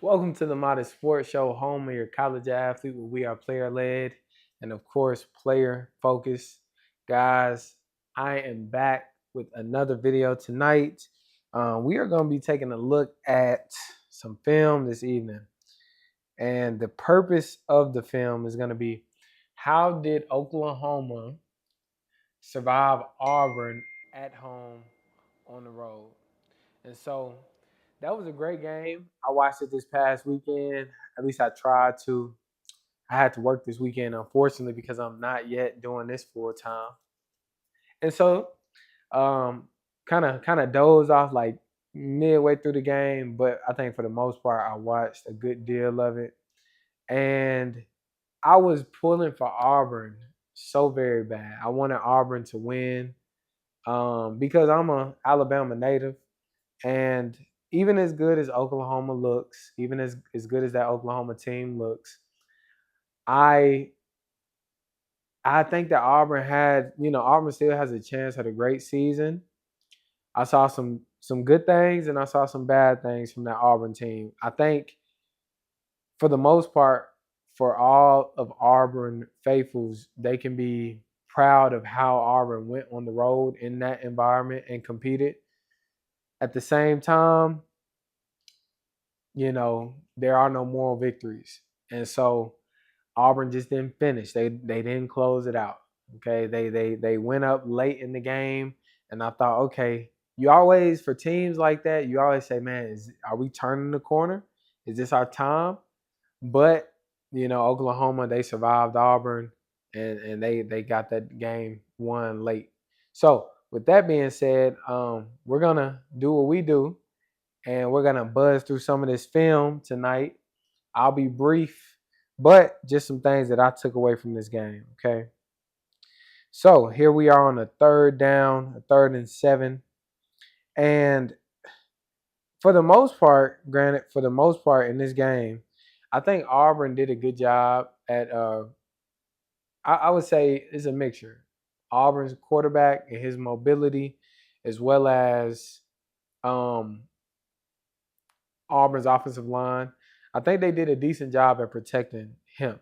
Welcome to the Modest Sports Show, home of your college athlete, where we are player led and, of course, player focused. Guys, I am back with another video tonight. We are going to be taking a look at some film this evening. And the purpose of the film is going to be, how did Oklahoma survive Auburn at home on the road? And so that was a great game. I watched it this past weekend. At least I tried to. I had to work this weekend, unfortunately, because I'm not yet doing this full time. And so, kind of dozed off like midway through the game. But I think for the most part, I watched a good deal of it, and I was pulling for Auburn so very bad. I wanted Auburn to win because I'm a Alabama native. And even as good as Oklahoma looks, even as good as that Oklahoma team looks, I I think that Auburn had, Auburn still has a chance at a great season. I saw some good things and I saw some bad things from that Auburn team. I think for the most part, for all of Auburn faithfuls, they can be proud of how Auburn went on the road in that environment and competed. At the same time, there are no moral victories. And so Auburn just didn't finish. They didn't close it out. Okay. They went up late in the game. And I thought, okay, you always, for teams like that, you always say, man, are we turning the corner? Is this our time? But, Oklahoma, they survived Auburn and they got that game won late. So with that being said, we're gonna do what we do and we're gonna buzz through some of this film tonight. I'll be brief, but just some things that I took away from this game. Okay. So here we are on a third down, a 3rd and 7. And for the most part, granted, for the most part in this game, I think Auburn did a good job at I would say it's a mixture. Auburn's quarterback and his mobility, as well as um Auburn's offensive line. I think they did a decent job at protecting him,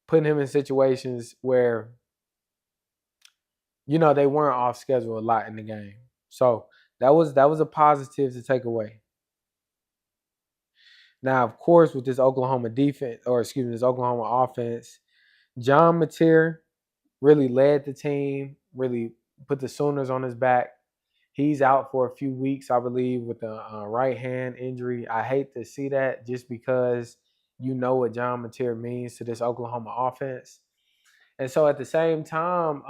putting him in situations where, they weren't off schedule a lot in the game. So that was a positive to take away. Now, of course, with this Oklahoma defense, or excuse me, this Oklahoma offense, John Mateer really led the team, really put the Sooners on his back. He's out for a few weeks, I believe, with a right hand injury. I hate to see that just because you know what John Mateer means to this Oklahoma offense. And so at the same time,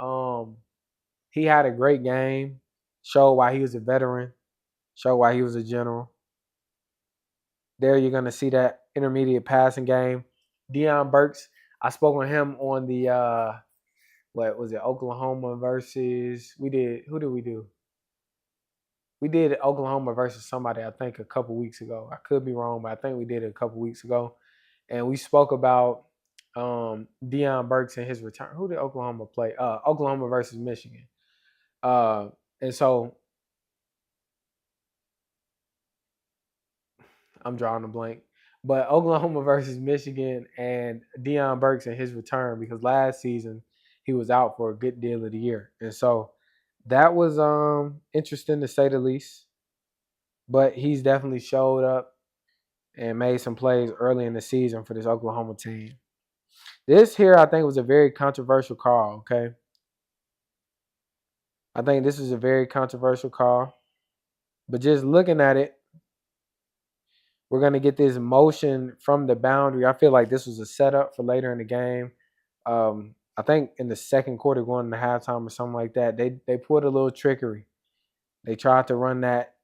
he had a great game, showed why he was a veteran, showed why he was a general. There you're going to see that intermediate passing game. Deion Burks, I spoke on him on the, what was it, Oklahoma versus, who did we do? We did Oklahoma versus somebody, I think, a couple weeks ago. I could be wrong, but I think we did it a couple weeks ago. And we spoke about Deion Burks and his return. Who did Oklahoma play? Oklahoma versus Michigan. And so I'm drawing a blank. But Oklahoma versus Michigan and Deion Burks and his return, because last season he was out for a good deal of the year. And so that was interesting to say the least. But he's definitely showed up and made some plays early in the season for this Oklahoma team. This here, I think, was a very controversial call, okay? I think this is a very controversial call. But just looking at it, we're going to get this motion from the boundary. I feel like this was a setup for later in the game. I think in the second quarter, going into halftime or something like that, they pulled a little trickery. They tried to run that.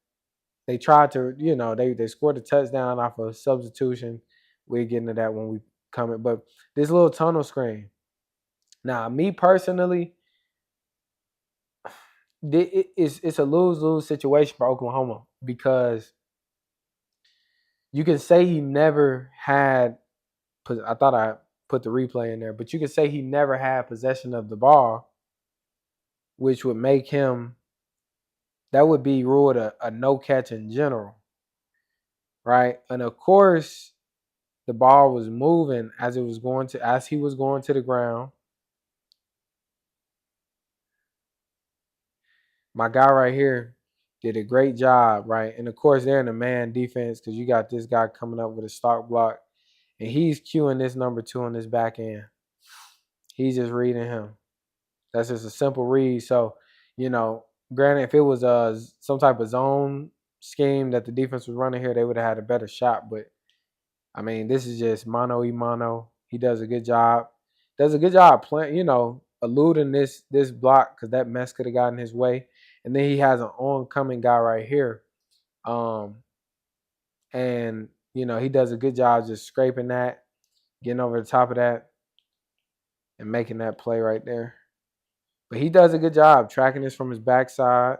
They tried to, they scored a touchdown off a substitution. We'll get into that when we come in. But this little tunnel screen. Now, me personally, it's a lose-lose situation for Oklahoma because you can say he never had. I thought I put the replay in there, but you could say he never had possession of the ball, which would make him. That would be ruled a no catch in general, right? And of course, the ball was moving as he was going to the ground. My guy right here did a great job, right? And of course, they're in a man defense because you got this guy coming up with a stock block, and he's cueing this number 2 on this back end. He's just reading him. That's just a simple read. So, granted, if it was some type of zone scheme that the defense was running here, they would have had a better shot. But I mean, this is just mano y mano. He does a good job. Does a good job playing, eluding this block because that mess could have gotten his way. And then he has an oncoming guy right here. And he does a good job just scraping that, getting over the top of that, and making that play right there. But he does a good job tracking this from his backside,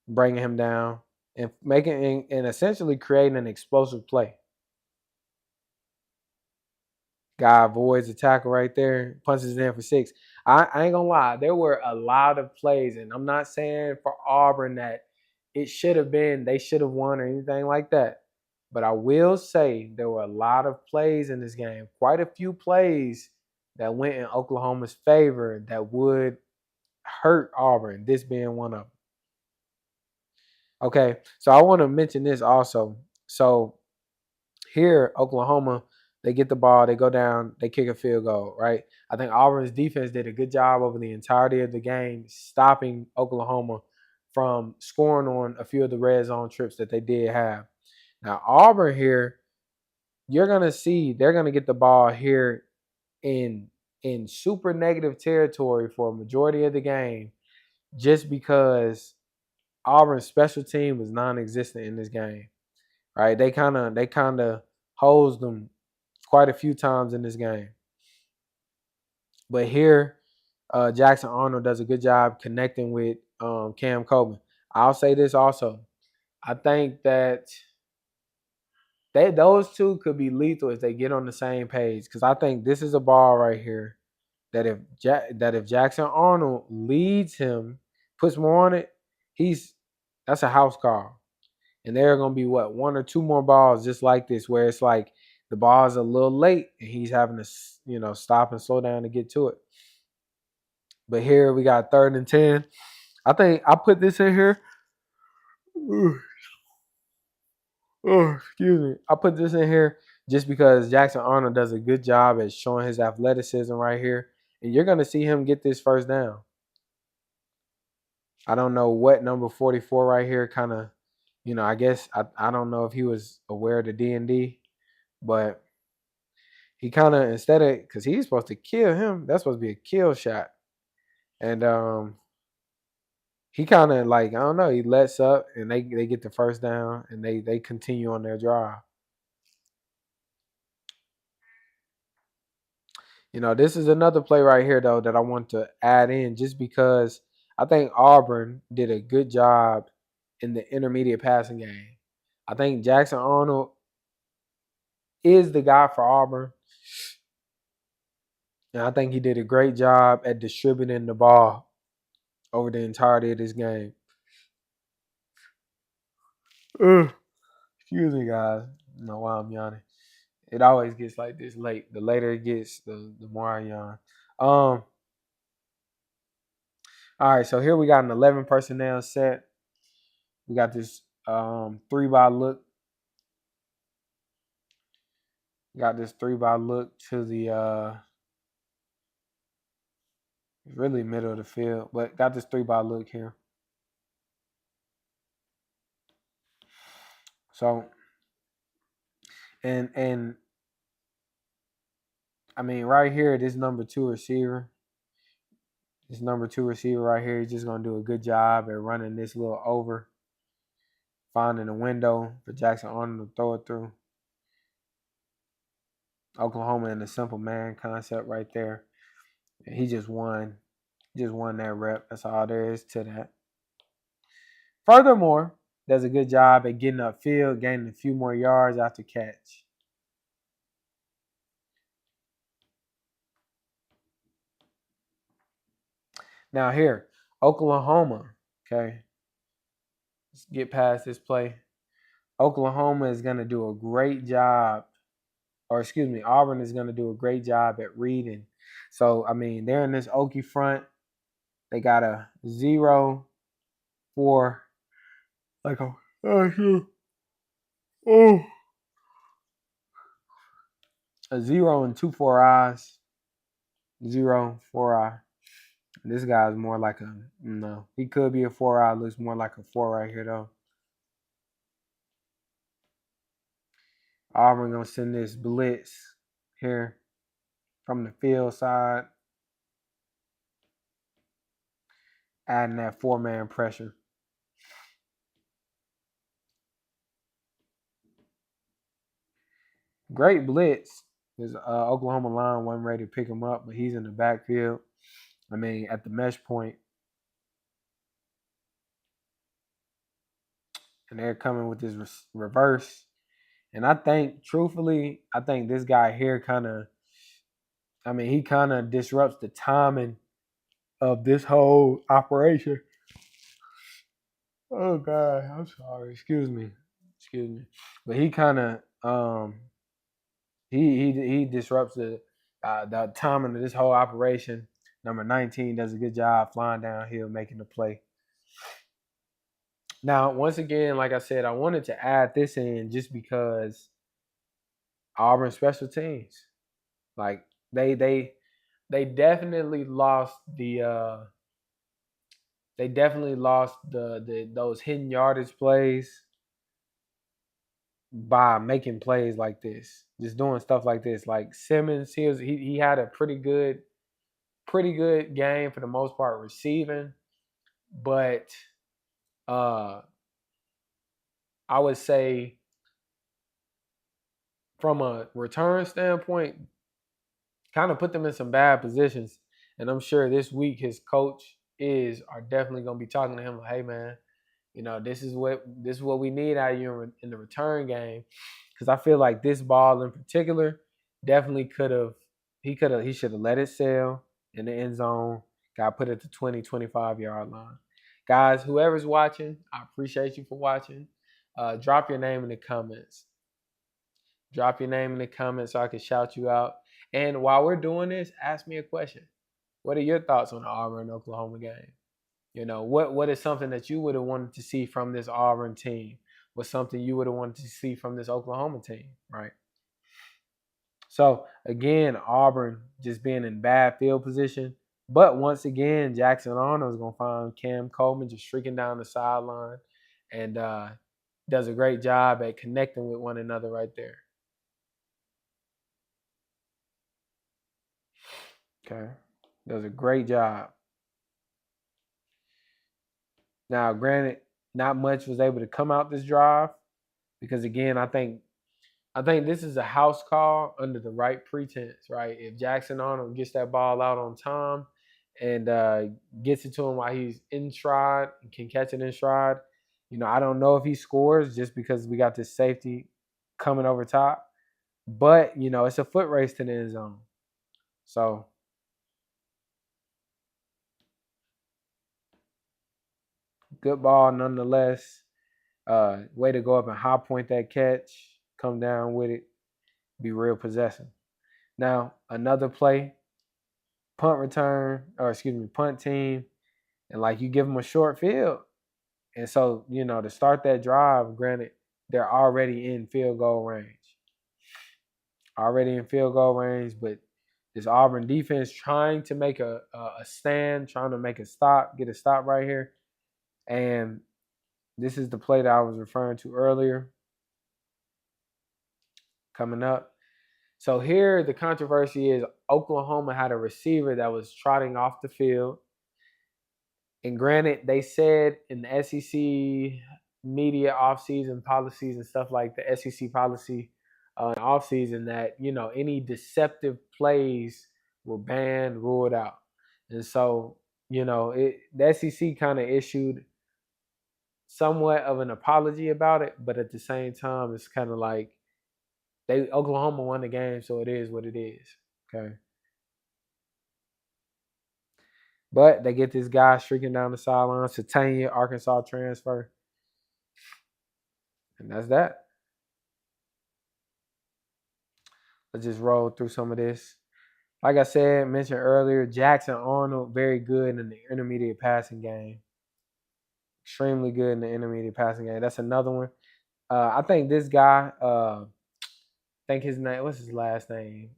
bringing him down, and making and essentially creating an explosive play. Guy avoids the tackle right there, punches it in for 6. I ain't gonna lie, there were a lot of plays, and I'm not saying for Auburn that they should have won or anything like that. But I will say there were a lot of plays in this game, quite a few plays that went in Oklahoma's favor that would hurt Auburn, this being one of them. Okay, so I want to mention this also. So here, Oklahoma, they get the ball, they go down, they kick a field goal, right? I think Auburn's defense did a good job over the entirety of the game, stopping Oklahoma from scoring on a few of the red zone trips that they did have. Now, Auburn here, you're gonna see they're gonna get the ball here in super negative territory for a majority of the game, just because Auburn's special team was non-existent in this game. Right? They kind of hosed them quite a few times in this game. But here, Jackson Arnold does a good job connecting with Cam Coleman. I'll say this also. I think that those two could be lethal if they get on the same page. Because I think this is a ball right here that if Jackson Arnold leads him, puts more on it, that's a house call. And there are going to be one or two more balls just like this, where it's like the ball's a little late and he's having to, stop and slow down to get to it. But here we got 3rd and 10. I think I put this in here. Excuse me. I put this in here just because Jackson Arnold does a good job at showing his athleticism right here. And you're going to see him get this first down. I don't know what number 44 right here kind of, I guess I don't know if he was aware of the D&D, but he kind of, instead of, because he's supposed to kill him, that's supposed to be a kill shot. And he kind of I don't know, he lets up and they get the first down and they continue on their drive. This is another play right here, though, that I want to add in just because I think Auburn did a good job in the intermediate passing game. I think Jackson Arnold is the guy for Auburn. And I think he did a great job at distributing the ball over the entirety of this game. Excuse me, guys. I don't know why I'm yawning. It always gets like this late. The later it gets, the more I yawn. All right, so here we got an 11 personnel set. We got this 3-by look. Got this 3-by look to the really middle of the field, but got this 3-by look here. So and I mean right here, this number 2 receiver. This number 2 receiver right here, he's just gonna do a good job at running this little over, finding a window for Jackson Arnold to throw it through. Oklahoma in the simple man concept right there. And he just won that rep. That's all there is to that. Furthermore, does a good job at getting upfield, gaining a few more yards after catch. Now here, Oklahoma, okay. Let's get past this play. Oklahoma is going to do a great job, or excuse me, Auburn is going to do a great job at reading. So, I mean, they're in this Okie front. They got a 0-4, like a, oh, a 0 and 2 4 eyes, 0 4 eye. This guy's more like a, no, he could be a 4 eye, looks more like a 4 right here, though. Auburn going to send this blitz here from the field side, adding that 4-man pressure. Great blitz. His Oklahoma line wasn't ready to pick him up, but he's in the backfield. I mean, at the mesh point. And they're coming with this reverse. And I think, truthfully, I think this guy here kind of, I mean, he kind of disrupts the timing of this whole operation. Oh, God, I'm sorry. Excuse me. But he kind of, he disrupts the timing of this whole operation. Number 19 does a good job flying downhill, making the play. Now, once again, like I said, I wanted to add this in just because Auburn special teams, like they definitely lost the those hidden yardage plays by making plays like this, just doing stuff like this. Like Simmons, he had a pretty good game for the most part receiving, but I would say from a return standpoint, kind of put them in some bad positions. And I'm sure this week his coach are definitely gonna be talking to him like, hey man, you know, this is what we need out of you in the return game. Because I feel like this ball in particular definitely he should have let it sail in the end zone, got put at the 20-25 yard line. Guys, whoever's watching, I appreciate you for watching. Drop your name in the comments. Drop your name in the comments so I can shout you out. And while we're doing this, ask me a question. What are your thoughts on the Auburn Oklahoma game? You know, what is something that you would have wanted to see from this Auburn team? What's something you would have wanted to see from this Oklahoma team, right? So again, Auburn just being in bad field position. But once again, Jackson Arnold is gonna find Cam Coleman just streaking down the sideline and does a great job at connecting with one another right there. Okay. Does a great job. Now, granted, not much was able to come out this drive because again, I think this is a house call under the right pretense, right? If Jackson Arnold gets that ball out on time and gets it to him while he's in stride and can catch it in stride, you know, I don't know if he scores just because we got this safety coming over top. But, you know, it's a foot race to the end zone. So good ball nonetheless. Way to go up and high point that catch, come down with it, be real possessive. Now, another play, punt team, and like you give them a short field. And so, you know, to start that drive, granted, they're already in field goal range. But this Auburn defense trying to make a stand, trying to make a stop, get a stop right here. And this is the play that I was referring to earlier. Coming up. So here the controversy is Oklahoma had a receiver that was trotting off the field. And granted, they said in the SEC media offseason policies and stuff like the SEC policy in offseason that, you know, any deceptive plays were banned, ruled out. And so, you know, the SEC kind of issued somewhat of an apology about it, but at the same time, it's kind of like Oklahoma won the game, so it is what it is. Okay. But they get this guy streaking down the sideline, Satania, Arkansas transfer. And that's that. Let's just roll through some of this. Like I said, mentioned earlier, Jackson Arnold, very good in the intermediate passing game. Extremely good in the intermediate passing game. That's another one. I think this guy, think his name, what's his last name?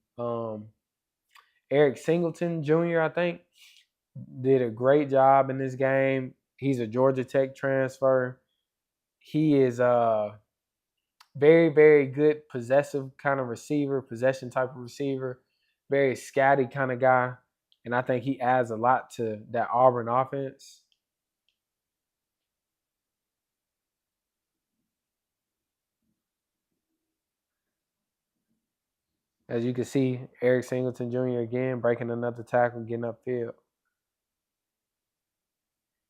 Eric Singleton Jr., I think, did a great job in this game. He's a Georgia Tech transfer. He is very, very good possessive kind of receiver, possession type of receiver, very scatty kind of guy. And I think he adds a lot to that Auburn offense. As you can see, Eric Singleton Jr. again breaking another tackle, getting upfield.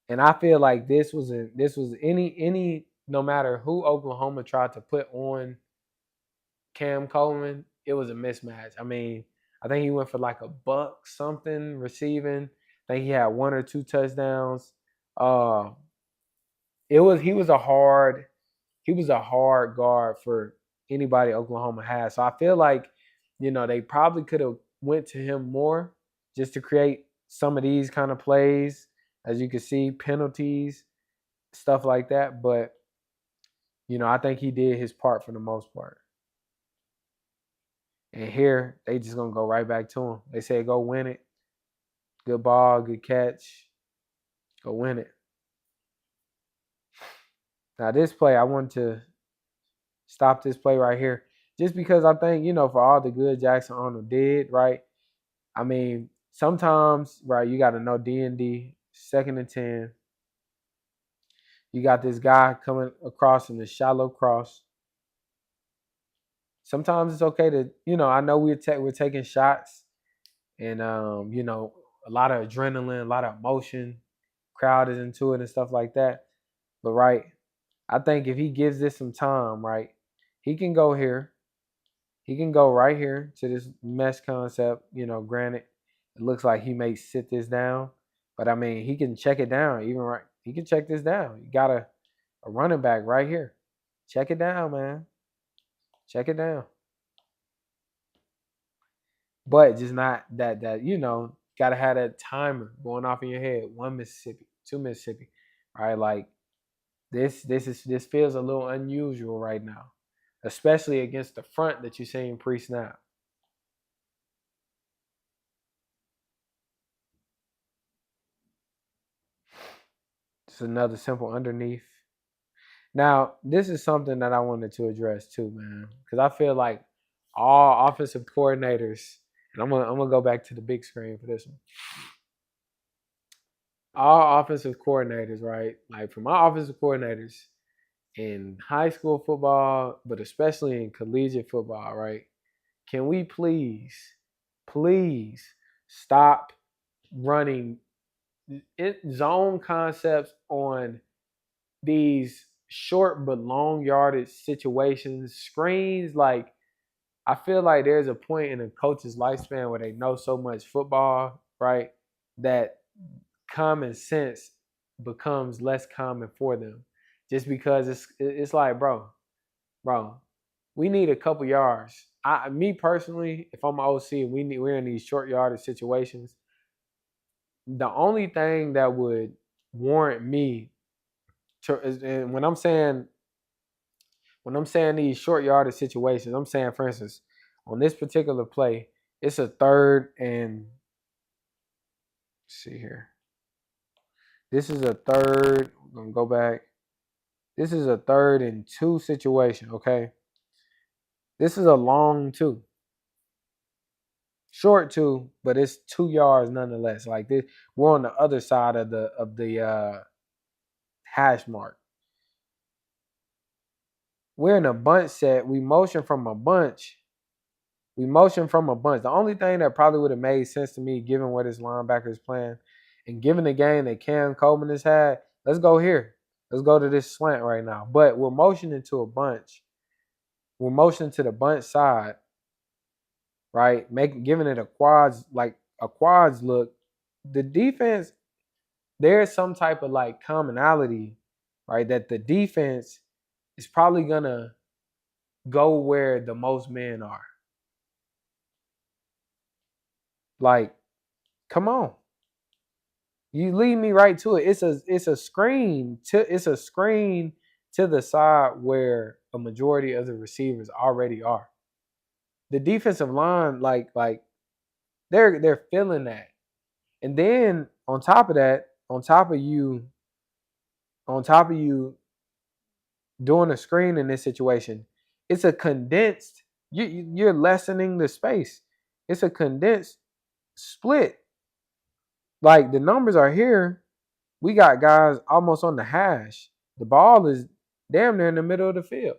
And I feel like this was any no matter who Oklahoma tried to put on Cam Coleman, it was a mismatch. I mean, I think he went for like a buck something receiving. I think he had one or two touchdowns. Uh, he was a hard guard for anybody Oklahoma has. So I feel like, they probably could have went to him more just to create some of these kind of plays, as you can see, penalties, stuff like that. But, I think he did his part for the most part. And here they just gonna go right back to him. They say go win it. Good ball, good catch. Go win it. Now this play, I want to stop this play right here. Just because I think, for all the good Jackson Arnold did, right? I mean, sometimes, right, you gotta know D&D, 2nd and 10. You got this guy coming across in the shallow cross. Sometimes it's okay to, I know we're taking shots and a lot of adrenaline, a lot of emotion, crowd is into it and stuff like that. But right, I think if he gives this some time, right, he can go here. He can go right here to this mesh concept. Granted, it looks like he may sit this down, but I mean, he can check it down. Even right, he can check this down. You got a running back right here. Check it down, man. Check it down. But just not that gotta have that timer going off in your head. 1 Mississippi, 2 Mississippi, right? Like this feels a little unusual right now, especially against the front that you're seeing pre-snap. Just another simple underneath. Now, this is something that I wanted to address too, man, because I feel like all offensive coordinators, and I'm gonna go back to the big screen for this one. All offensive coordinators, right? Like for my offensive coordinators in high school football, but especially in collegiate football, right? Can we please stop running zone concepts on these short but long yardage situations, screens? Like, I feel like there's a point in a coach's lifespan where they know so much football, right? That common sense becomes less common for them. Just because it's like, bro, we need a couple yards. Me personally, if I'm OC, we're in these short yardage situations. The only thing that would warrant me to, and when I'm saying these short yardage situations, I'm saying, for instance, on this particular play, it's a third and let's see here. This is a third. I'm gonna go back. This is a 3rd and 2 situation. Okay, this is a long two. Short two, but it's 2 yards nonetheless. Like this, we're on the other side of the hash mark. We're in a bunch set. We motion from a bunch. The only thing that probably would have made sense to me, given what his linebacker is playing, and given the game that Cam Coleman has had, let's go here. Let's go to this slant right now. But we're motioning to a bunch. We're motioning to the bunch side, right? Giving it a quads look. The defense, there's some type of like commonality, right? That the defense is probably gonna go where the most men are. Like, come on. You lead me right to it. It's a screen to the side where a majority of the receivers already are. The defensive line, they're feeling that. And then on top of that, on top of you doing a screen in this situation, it's a condensed. You're lessening the space. It's a condensed split. Like the numbers are here. We got guys almost on the hash. The ball is damn near in the middle of the field.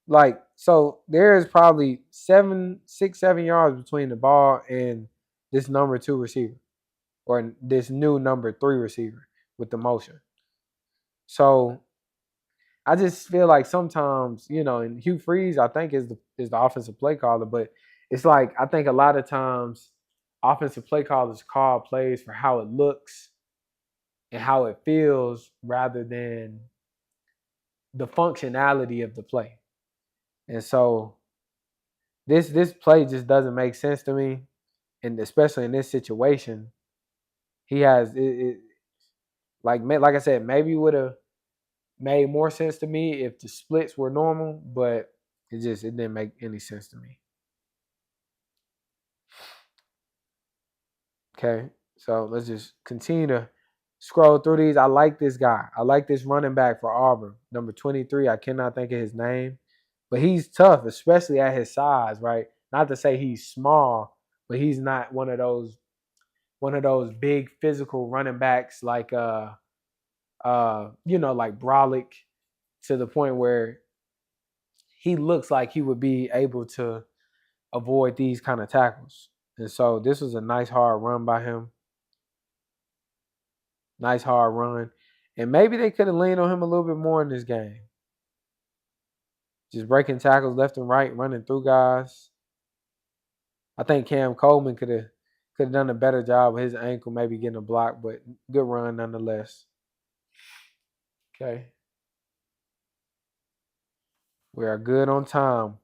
Like, so there's probably 7 yards between the ball and this number 2 receiver or this new number 3 receiver with the motion. So I just feel like sometimes, and Hugh Freeze, I think is the offensive play caller, but it's like I think a lot of times offensive play callers call plays for how it looks and how it feels rather than the functionality of the play. And so this play just doesn't make sense to me, and especially in this situation, he has like I said, maybe it would have made more sense to me if the splits were normal, but it didn't make any sense to me. Okay, so let's just continue to scroll through these. I like this guy. I like this running back for Auburn, number 23. I cannot think of his name, but he's tough, especially at his size, right? Not to say he's small, but he's not one of those big physical running backs like like Brolick, to the point where he looks like he would be able to avoid these kind of tackles. And so this was a nice hard run by him. Nice hard run. And maybe they could have leaned on him a little bit more in this game. Just breaking tackles left and right, running through guys. I think Cam Coleman could have done a better job with his ankle, maybe getting a block, but good run nonetheless. Okay. We are good on time.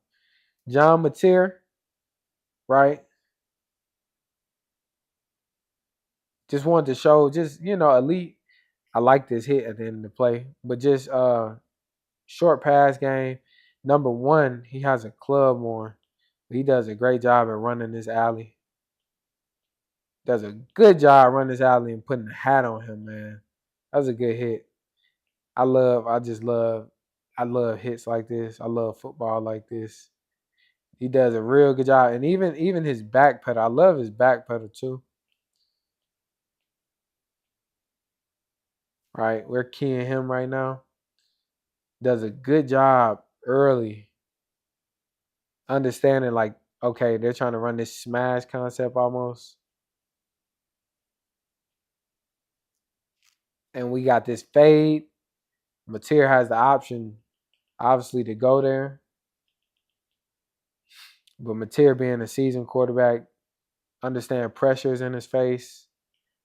John Mateer, right? Just wanted to show, elite. I like this hit at the end of the play, but just short pass game. Number one, he has a club on. He does a great job at running this alley. Does a good job running this alley and putting a hat on him, man. That was a good hit. I love hits like this. I love football like this. He does a real good job. And even his back pedal. I love his back pedal too. Right? We're keying him right now. Does a good job early understanding, like, okay, they're trying to run this smash concept almost. And we got this fade. Mateer has the option, obviously, to go there. But Mateer, being a seasoned quarterback, understand pressures in his face.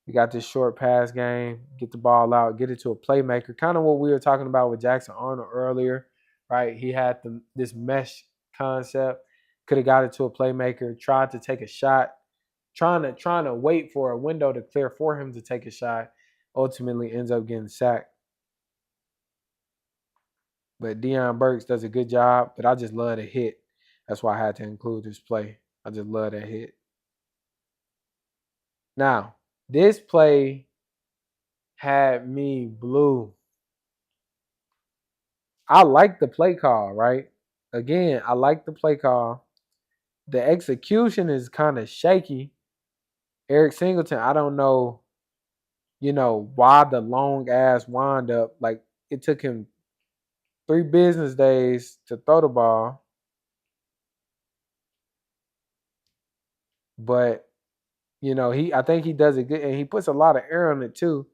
We got this short pass game, get the ball out, get it to a playmaker. Kind of what we were talking about with Jackson Arnold earlier, right? He had this mesh concept, could have got it to a playmaker, tried to take a shot, trying to wait for a window to clear for him to take a shot. Ultimately ends up getting sacked. But Deion Burks does a good job, but I just love the hit. That's why I had to include this play. I just love that hit. Now, this play had me blue. I like the play call, right? Again, I like the play call. The execution is kind of shaky. Eric Singleton, I don't know, why the long ass wind up. Like, it took him 3 business days to throw the ball. But, I think he does it good, and he puts a lot of air on it too.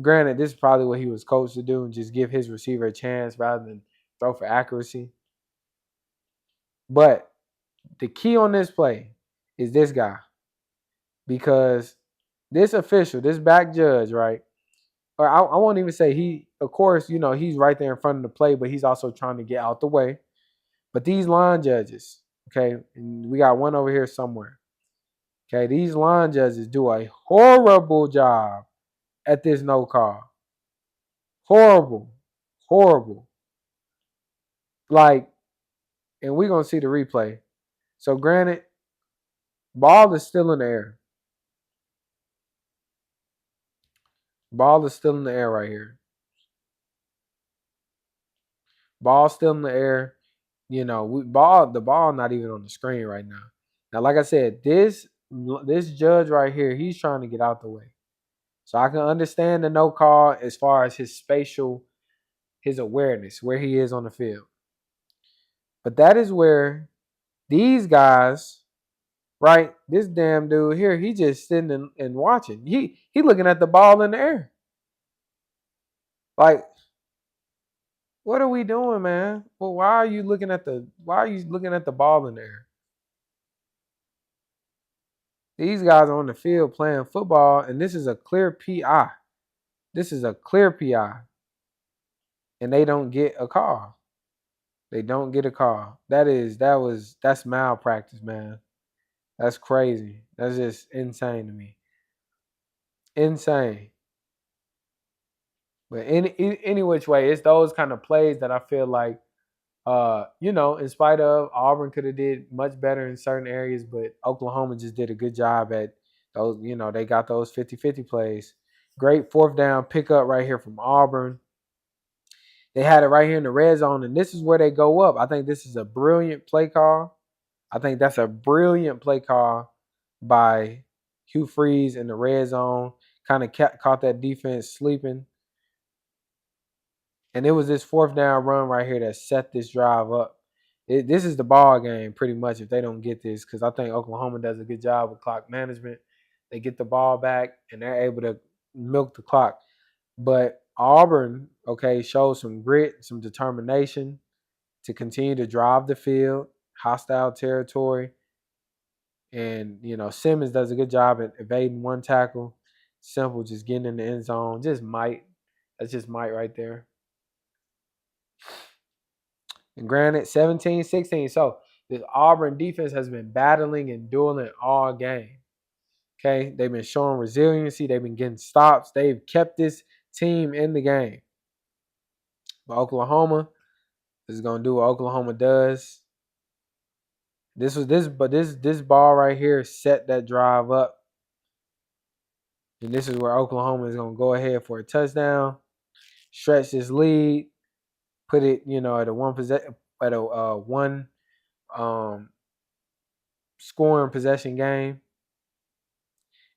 Granted, this is probably what he was coached to do, and just give his receiver a chance rather than throw for accuracy. But the key on this play is this guy. Because this official, this back judge, right? or I won't even say he. Of course, he's right there in front of the play, but he's also trying to get out the way. But these line judges, okay, and we got one over here somewhere. Okay, these line judges do a horrible job at this no call. Horrible, horrible. Like, and we're gonna see the replay. So, granted, ball is still in the air. Ball is still in the air right here. Ball still in the air. The ball not even on the screen right now. Now, like I said, this judge right here, he's trying to get out the way. So I can understand the no call as far as his awareness, where he is on the field. But that is where these guys, right? This damn dude here, he just sitting and watching. He looking at the ball in the air. Like, what are we doing, man? Well, why are you looking at the ball in the air? These guys are on the field playing football, and this is a clear PI. This is a clear PI. And they don't get a call. They don't get a call. That's malpractice, man. That's crazy. That's just insane to me. Insane. But any which way, it's those kind of plays that I feel like, in spite of Auburn could have did much better in certain areas, but Oklahoma just did a good job at those. They got those 50-50 plays. Great fourth down pickup right here from Auburn. They had it right here in the red zone, and this is where they go up. I think this is a brilliant play call. I think that's a brilliant play call by Hugh Freeze in the red zone. Kind of caught that defense sleeping. And it was this fourth down run right here that set this drive up. This is the ball game pretty much if they don't get this, because I think Oklahoma does a good job with clock management. They get the ball back and they're able to milk the clock. But Auburn, okay, shows some grit, some determination to continue to drive the field, hostile territory. And, Simmons does a good job at evading one tackle. Simple, just getting in the end zone. Just might. That's just might right there. And granted, 17-16. So this Auburn defense has been battling and dueling all game. Okay, they've been showing resiliency. They've been getting stops. They've kept this team in the game. But Oklahoma is going to do what Oklahoma does. This ball right here set that drive up. And this is where Oklahoma is going to go ahead for a touchdown, stretch this lead, put it, at a one scoring possession game.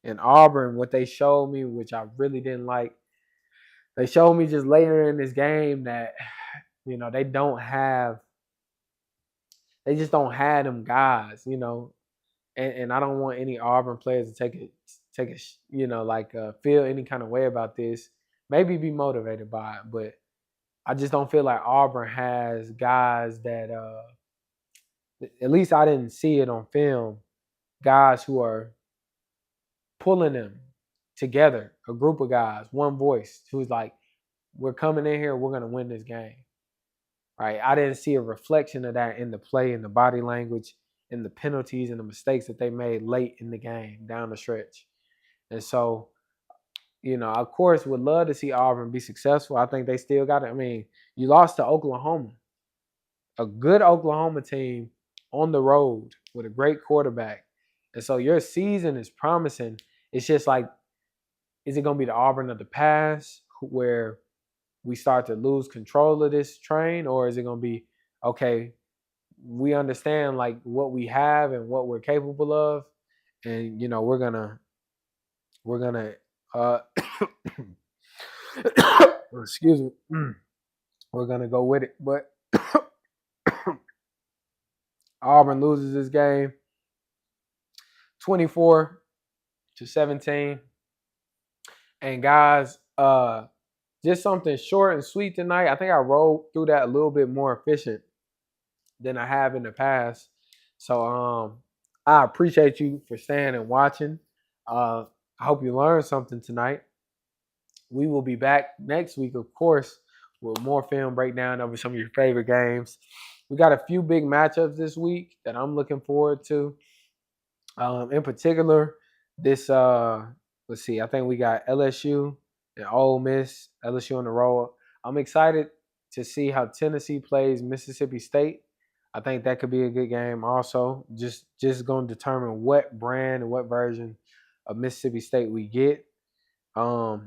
And Auburn, what they showed me, which I really didn't like, they showed me just later in this game that, they just don't have them guys, and I don't want any Auburn players to feel any kind of way about this. Maybe be motivated by it, but I just don't feel like Auburn has guys that, at least I didn't see it on film, guys who are pulling them together, a group of guys, one voice, who's like, we're coming in here, we're going to win this game. Right? I didn't see a reflection of that in the play, in the body language, in the penalties and the mistakes that they made late in the game, down the stretch. And so, of course, would love to see Auburn be successful. I think they still got it. I mean, you lost to Oklahoma, a good Oklahoma team on the road with a great quarterback. And so your season is promising. It's just like, is it going to be the Auburn of the past where we start to lose control of this train, or is it going to be, okay, we understand like what we have and what we're capable of, and we're gonna excuse me, we're gonna go with it. But Auburn loses this game 24-17. And guys, just something short and sweet tonight. I think I rolled through that a little bit more efficient than I have in the past. So I appreciate you for staying and watching. I hope you learned something tonight. We will be back next week, of course, with more film breakdown over some of your favorite games. We got a few big matchups this week that I'm looking forward to. In particular, this let's see, I think we got LSU and Ole Miss, LSU on the road. I'm excited to see how Tennessee plays Mississippi State. I think that could be a good game also. Just going to determine what brand and what version of Mississippi State we get. I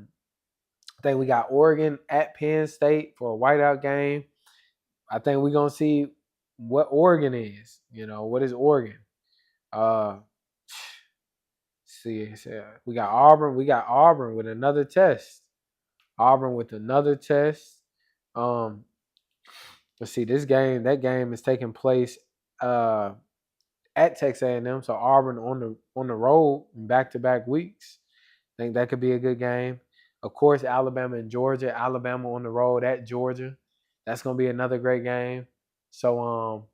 think we got Oregon at Penn State for a whiteout game. I think we're gonna see what Oregon is. What is Oregon? Uh see, we got Auburn. We got Auburn with another test. Auburn with another test. Um, let's see. That game is taking place at Texas A&M. So Auburn on the road back to back weeks. I think that could be a good game. Of course, Alabama and Georgia. Alabama on the road at Georgia. That's gonna be another great game. So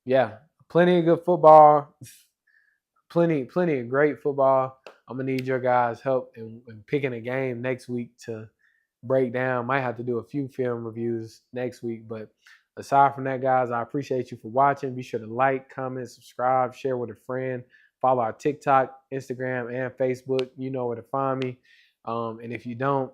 yeah, plenty of good football. Plenty of great football. I'm gonna need your guys' help in picking a game next week to break down. Might have to do a few film reviews next week, but aside from that, guys, I appreciate you for watching. Be sure to like, comment, subscribe, share with a friend. Follow our TikTok, Instagram, and Facebook. You know where to find me. And if you don't,